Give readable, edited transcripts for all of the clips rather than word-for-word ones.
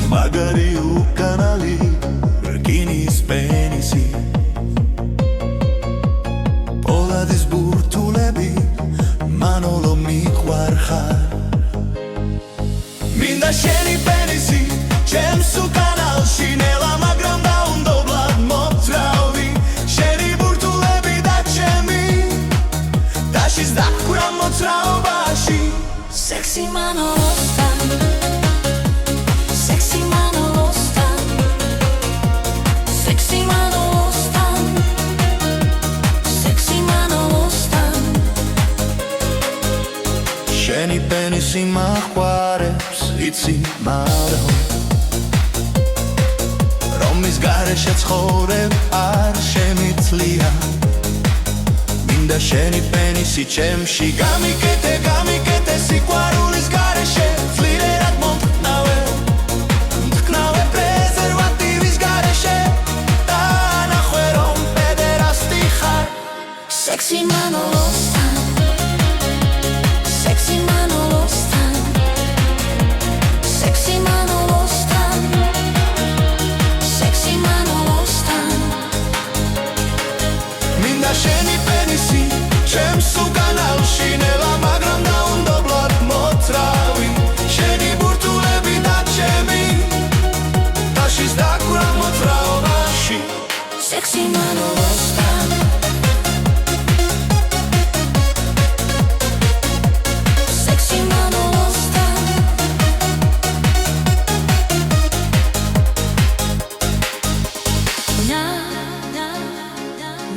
მაგარი უკანალი რკინის პენისი პოლადის ბურთულები მანოლო მიყვარხარ მინდა შენი პენისი ჩემს უკანალში ნელა მაგრამ დაუნდობლად მომწრავი შენი ბურთულები და ჩემი დაშის დაკვირა მოძრაობაში Sexy Manolostan Sexy Manolostan Sexy Manolostan Sexy Manolostan შენი პენისი მაყვარებს იცი მაგრამ რომ ის გარეშე ცხოვრება არ შემიძლია მინდა შენი პენისი ჩემში გამიკეთე სიყვარულის გარეშე ძლიერად მომთქნავე პრეზერვატივის გარეშე და ნახვე რომ პედერასტი ხარ Sexy Manolostan Sexy Manolostan Sexy Manolostan Sexy Manolostan მინდა შენი პენისი ჩემს უკანალში ნელა მაგრამ დაუნდობლად მოძრავი შენი ბურთულები და ჩემი დაშის დაკვირა მოძრაობაში Sexy Manolostan Sexy Manolostan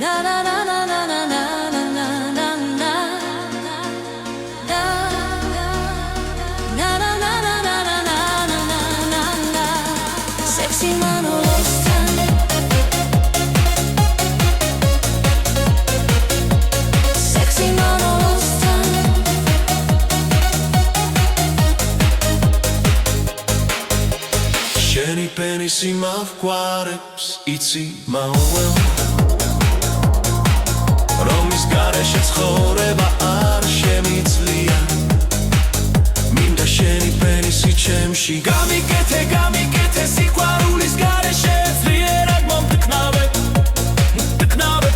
Na na na na na na na na na na na na Sexy Manolostan Sexy Manolostan შენი პენისი მაყვარებს იცი მაუელ რომ ის გარეშე ცხოვრება არ შემიძლია მინდა შენი პენისი ჩემში გამიკეთე სიყვარულის გარეშე ძლიერად მომთქნავე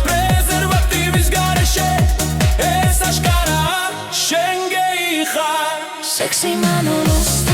პრეზერვატივის გარეშე ეს აშკარაა შენ გეიხარ Sexy Manolostan